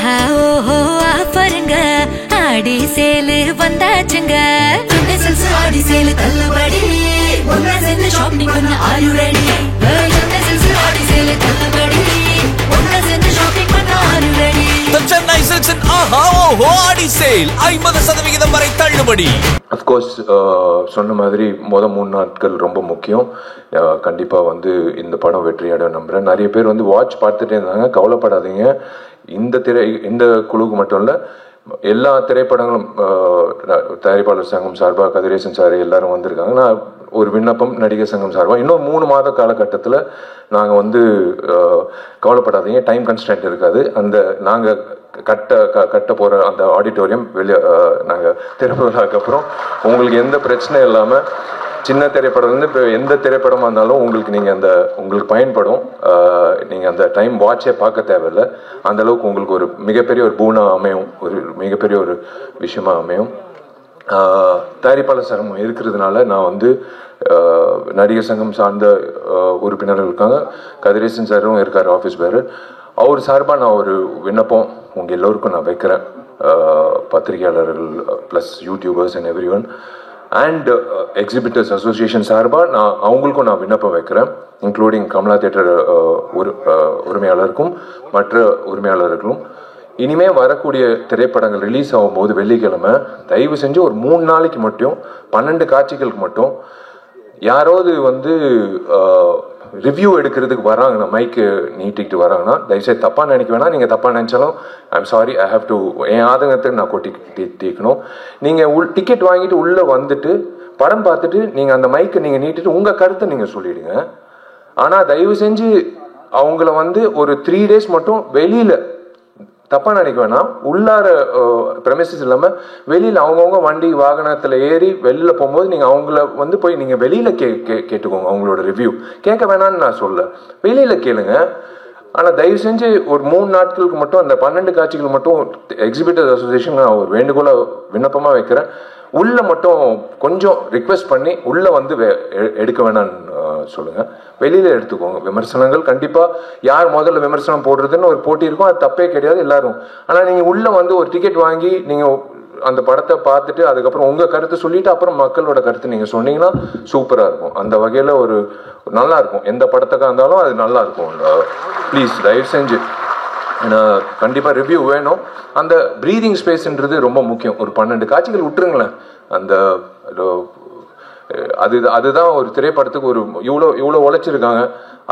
ஆஃபருங்க ஆடி சேலு வந்தாச்சுங்க. ஆடி சேலு தள்ளுபடி ஒன்னா சேர்ந்து ஷாப்பிங் பண்ண ஆர் யூ ரெடி? ஆடி சேலு தள்ளுபடி ஒன்னா சேர்ந்து ஷாப்பிங் பண்ண ஆர் யூ ரெடி? சென்னை சில்க்ஸின் ஆஹா ஓஹோ ஆடி சேல் 50% வரை தள்ளுபடி. அஃப்கோர்ஸ் சொன்ன மாதிரி 3 நாட்கள் ரொம்ப முக்கியம். கண்டிப்பாக வந்து இந்த படம் வெற்றியாட நம்புகிறேன். நிறைய பேர் வந்து வாட்ச் பார்த்துட்டே இருந்தாங்க. கவலைப்படாதீங்க, இந்த குழுக்கு மட்டும் இல்லை, எல்லா திரைப்படங்களும் தயாரிப்பாளர் சங்கம் சார்பாக கதிரேசன் சார் எல்லாரும் வந்திருக்காங்க. நான் ஒரு விண்ணப்பம் நடிகர் சங்கம் சார்பாக இன்னும் 3 மாத காலகட்டத்தில் நாங்கள் வந்து கவலைப்படாதீங்க, டைம் கன்ஸ்டன்ட் இருக்காது. அந்த நாங்கள் கட்ட போகிற அந்த ஆடிட்டோரியம் வெளியே நாங்கள் திறப்பு விழாக்கு அப்புறம் உங்களுக்கு எந்த பிரச்சனை இல்லாமல் சின்ன திரைப்படம் வந்து இப்போ எந்த திரைப்படமாக இருந்தாலும் உங்களுக்கு பயன்படும். நீங்கள் அந்த டைம் வாட்சே பார்க்க தேவையில்லை. அந்தளவுக்கு உங்களுக்கு ஒரு மிகப்பெரிய ஒரு பூனா அமையும், ஒரு மிகப்பெரிய ஒரு விஷயமா அமையும். தயாரிப்பாளர் சங்கம் இருக்கிறதுனால நான் வந்து நடிகர் சங்கம் சார்ந்த உறுப்பினர்கள் இருக்காங்க, கதிரேசன் சாரும் இருக்கார் ஆஃபீஸ் பேர். அவர் சார்பாக நான் ஒரு விண்ணப்பம் உங்கள் எல்லோருக்கும் நான் வைக்கிறேன். பத்திரிகையாளர்கள் plus YouTubers and every one and exhibitors association சார்பாக அவங்களுக்கும் நான் விண்ணப்பம் வைக்கிறேன், இன்க்ளூடிங் கமலா தியேட்டர் உரிமையாளருக்கும் மற்ற உரிமையாளர்களும். இனிமேல் வரக்கூடிய திரைப்படங்கள் ரிலீஸ் ஆகும்போது வெள்ளிக்கிழமை தயவு செஞ்சு ஒரு 3 நாளைக்கு மட்டும் 12 காட்சிகளுக்கு மட்டும் யாராவது வந்து ரிவ்யூ எடுக்கிறதுக்கு வராங்கன்னா, மைக்கு நீட்டிக்கிட்டு வராங்கன்னா தயவுசெய்து தப்பாக நினைக்க வேணாம். நீங்கள் தப்பாக நினச்சாலும் I'm sorry, I have to என் ஆதங்கத்தை நான் தீக்கணும். நீங்கள் டிக்கெட் வாங்கிட்டு உள்ளே வந்துட்டு படம் பார்த்துட்டு நீங்கள் அந்த மைக்கை நீங்கள் நீட்டிட்டு உங்கள் கருத்தை நீங்கள் சொல்லிவிடுங்க. ஆனால் தயவு செஞ்சு அவங்கள வந்து ஒரு 3 days மட்டும் வெளியில் தப்பாக நினைக்க வேணாம். உள்ளார ப்ரெமிசஸ் இல்லாமல் வெளியில் அவங்கவுங்க வண்டி வாகனத்தில் ஏறி வெளியில் போகும்போது நீங்கள் அவங்கள வந்து போய் நீங்கள் வெளியில் கேட்டுக்கோங்க. அவங்களோட ரிவ்யூ கேட்க வேணான்னு நான் சொல்ல, வெளியில் கேளுங்க. ஆனால் தயவு செஞ்சு ஒரு 3 நாட்களுக்கு மட்டும் அந்த 12 காட்சிகள் மட்டும் எக்ஸிபிட்டர்ஸ் அசோசியேஷன் நான் ஒரு வேண்டுகோளை விண்ணப்பமாக வைக்கிறேன். உள்ளே மட்டும் கொஞ்சம் ரிக்வெஸ்ட் பண்ணி உள்ளே வந்து எடுக்க வேணான்னு சொல்லுங்கள், வெளியில் எடுத்துக்கோங்க. விமர்சனங்கள் கண்டிப்பாக யார் முதல்ல விமர்சனம் போடுறதுன்னு ஒரு போட்டி இருக்கும், அது தப்பே கிடையாது எல்லாரும். ஆனால் நீங்கள் உள்ளே வந்து ஒரு டிக்கெட் வாங்கி நீங்கள் அந்த படத்தை பார்த்துட்டு அதுக்கப்புறம் உங்கள் கருத்தை சொல்லிவிட்டு அப்புறம் மக்களோட கருத்தை நீங்கள் சொன்னீங்கன்னா சூப்பராக இருக்கும். அந்த வகையில் ஒரு நல்லா இருக்கும். எந்த படத்துக்காக இருந்தாலும் அது நல்லா இருக்கும். ப்ளீஸ் தயவு செஞ்சு கண்டிப்பாக ரிவ்யூ வேணும். அந்த ப்ரீதிங் ஸ்பேஸ்ன்றது ரொம்ப முக்கியம். ஒரு 12 காட்சிகள் விட்டுருங்களேன். அந்த அதுதான் ஒரு திரைப்படத்துக்கு ஒரு இவ்வளோ உழைச்சிருக்காங்க.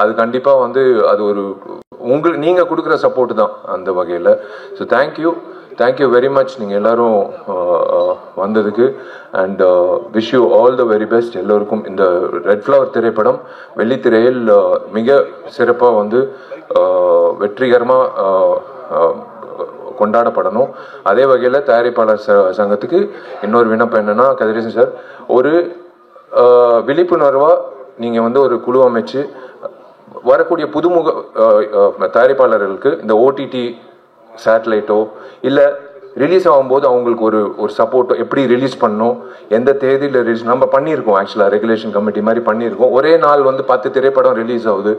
அது கண்டிப்பாக வந்து அது ஒரு நீங்கள் கொடுக்குற சப்போர்ட் தான் அந்த வகையில். ஸோ தேங்க்யூ வெரி மச் நீங்கள் எல்லோரும் வந்ததுக்கு. And wish you all the very best எல்லோருக்கும். இந்த ரெட் ஃப்ளவர் திரைப்படம் வெள்ளித்திரையில் மிக சிறப்பாக வந்து வெற்றிகரமாக கொண்டாடப்படணும். அதே வகையில் தயாரிப்பாளர் சங்கத்துக்கு இன்னொரு விண்ணப்பம் என்னென்னா, கதிரேசன் சார் ஒரு விழிப்புணர்வாக நீங்கள் வந்து ஒரு குழு அமைச்சு வரக்கூடிய புதுமுக தயாரிப்பாளர்களுக்கு இந்த ஓடிடி சேட்டலைட்டோ இல்லை ரிலீஸ் ஆகும்போது அவங்களுக்கு ஒரு சப்போர்ட்டோ, எப்படி ரிலீஸ் பண்ணணும், எந்த தேதியில் ரிலீஸ் நம்ம பண்ணியிருக்கோம். ஆக்சுவலாக ரெகுலேஷன் கமிட்டி மாதிரி பண்ணியிருக்கோம். ஒரே நாள் வந்து 10 திரைப்படம் ரிலீஸ் ஆகுது.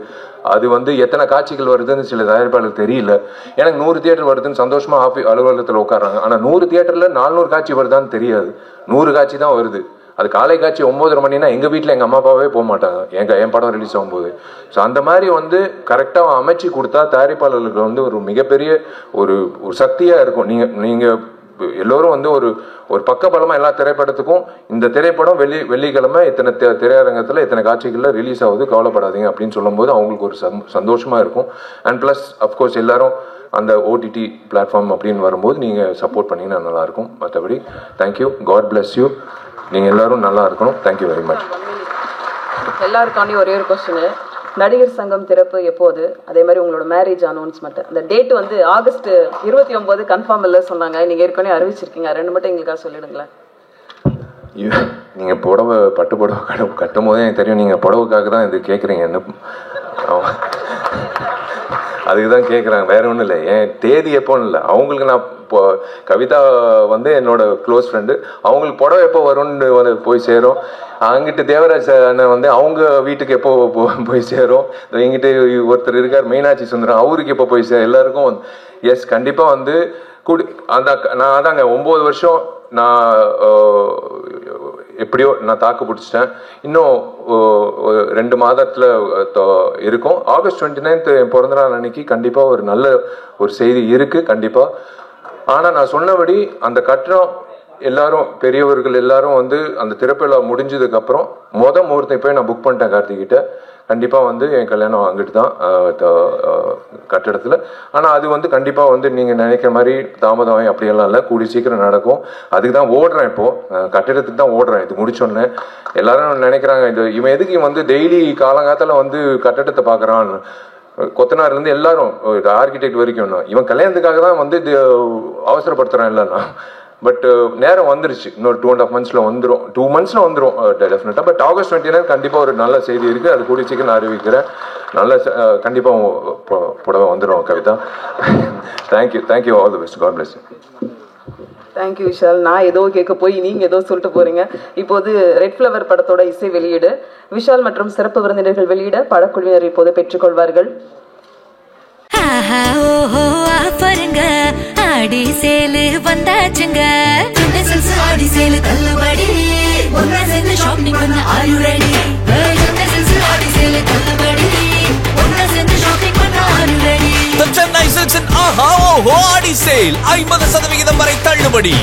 அது வந்து எத்தனை காட்சிகள் வருதுன்னு சில தயாரிப்பாளருக்கு தெரியல. எனக்கு 100 தியேட்டர் வருதுன்னு சந்தோஷமாக அலுவலகத்தில் உட்காராங்க. ஆனால் 100 தியேட்டரில் 400 காட்சி வருதான்னு தெரியாது. 100 காட்சி தான் வருது. அது காலை காட்சி 9:30 மணினா எங்கள் வீட்டில் எங்கள் அம்மா அப்பாவே போக மாட்டாங்க என் படம் ரிலீஸ் ஆகும்போது. ஸோ அந்த மாதிரி வந்து கரெக்டாக அமைச்சு கொடுத்தா தயாரிப்பாளர்களுக்கு வந்து ஒரு மிகப்பெரிய ஒரு சக்தியாக இருக்கும். நீங்கள் எல்லோரும் வந்து ஒரு பக்கபலமாக எல்லா திரைப்படத்துக்கும் இந்த திரைப்படம் வெள்ளிக்கிழமை இத்தனை திரையரங்கத்தில் இத்தனை காட்சிகளில் ரிலீஸ் ஆகுது, கவலைப்படாதீங்க அப்படின்னு சொல்லும்போது அவங்களுக்கு ஒரு சந்தோஷமாக இருக்கும். அண்ட் ப்ளஸ் அஃப்கோர்ஸ் எல்லாரும் அந்த ஓடிடி பிளாட்ஃபார்ம் அப்படின்னு வரும்போது நீங்கள் சப்போர்ட் பண்ணிங்கன்னா நல்லாயிருக்கும். மற்றபடி தேங்க்யூ, காட் பிளஸ் யூ. நீங்கள் எல்லாரும் நல்லா இருக்கணும். Thank you very much. எல்லாருக்காண்டி ஒரே ஒரு கொஸ்டின், நடிகர் சங்கம் திறப்பு எப்போது? அதே மாதிரி உங்களோட மேரேஜ் அனௌன்ஸ்மெண்ட் அந்த டேட் வந்து ஆகஸ்ட் 29 கன்ஃபார்ம் இல்லை சொன்னாங்க. நீங்கள் ஏற்கனவே அறிவிச்சிருக்கீங்க, 2 மட்டும் எங்களுக்காக சொல்லிடுங்களேன். நீங்கள் புடவை பட்டு புடவை கட்டும் போதே எனக்கு தெரியும் நீங்கள் புடவைக்காக தான் இது கேட்குறீங்க. என்ன அதுக்கு தான் கேட்குறாங்க, வேற ஒன்றும் இல்லை. என் தேதி எப்போன்னு இல்லை, அவங்களுக்கு நான் இப்போ கவிதா வந்து என்னோட க்ளோஸ் ஃப்ரெண்டு, அவங்களுக்கு புடவை எப்போ வரும்னு வந்து போய் சேரும். அங்கிட்டு தேவராஜ் அண்ணன் வந்து அவங்க வீட்டுக்கு எப்போ போய் சேரும். இங்கிட்டு ஒருத்தர் இருக்கார் மீனாட்சி சுந்தரம், அவருக்கு எப்போ போய் எல்லாருக்கும் எஸ் கண்டிப்பாக வந்து கூடி நான் அதாங்க 9 வருஷம் நான் எப்படியோ நான் தாக்கு பிடிச்சிட்டேன். இன்னும் 2 மாதத்தில் இருக்கும். ஆகஸ்ட் 29 என் பிறந்தநாள் அன்னைக்கு கண்டிப்பாக ஒரு நல்ல ஒரு செய்தி இருக்குது கண்டிப்பாக. ஆனால் நான் சொன்னபடி அந்த கட்டணம் எல்லாரும் பெரியவர்கள் எல்லாரும் வந்து அந்த திறப்பிழா முடிஞ்சதுக்கப்புறம் முகூர்த்தம் போய் நான் புக் பண்ணிட்டேன் கார்த்திகிட்ட. கண்டிப்பாக வந்து என் கல்யாணம் அங்கிட்டு தான் கட்டிடத்தில். ஆனால் அது வந்து கண்டிப்பாக வந்து நீங்கள் நினைக்கிற மாதிரி தாமதம் அப்படியெல்லாம் இல்லை, கூடி சீக்கிரம் நடக்கும். அதுக்கு தான் ஓடுறேன், இப்போது கட்டிடத்துக்கு தான் ஓடுறேன். இது முடிச்சோடனே எல்லாரும் நினைக்கிறாங்க இவன் எதுக்கு வந்து டெய்லி காலங்காலத்தில் வந்து கட்டிடத்தை பார்க்குறான், கொத்தனார்லேருந்து எல்லாரும் ஆர்கிடெக்ட் வரைக்கும் இவன் கல்யாணத்துக்காக தான் வந்து அவசரப்படுத்துகிறான் இல்லைன்னா. பட் நேரம் வந்துருச்சு, இன்னொரு 2.5 monthsல வந்துடும், 2 monthsல வந்துடும் டெஃபினட்டாக. பட் ஆகஸ்ட் 29 கண்டிப்பாக ஒரு நல்ல செய்தி இருக்குது, அது கூடிய சீக்கிரம் நான் அறிவிக்கிறேன். நல்ல கண்டிப்பாக புடவை வந்துடும் Kavitha. Thank you all the best, god bless you. Thank you Vishal. நான் ஏதோ கேட்க போய் நீங்க ஏதோ சொல்லிட்டு போறீங்க. இப்போது ரெட் ஃப்ளவர் படத்தோட இசை வெளியீடு விஷால் மற்றும் சிறப்பு விருந்தினர்கள் வெளியிட படக்குழுவினர் இப்போது பெற்றுக்கொள்வார்கள். பாருங்க ஆடி சேலு வந்தாச்சுங்க, ஆடி சேலு தள்ளுபடி, ஒன்னா சேர்ந்து ஷாப்பிங் பண்ண ஆர் யூ ரெடி? ஆடி சேலு தள்ளுபடி, ஒன்னா சேர்ந்து ஷாப்பிங் பண்ண are you ready? The Chennai Silks in ஆஹா ஓஹோ ஆடி சேல் 50% வரை தள்ளுபடி.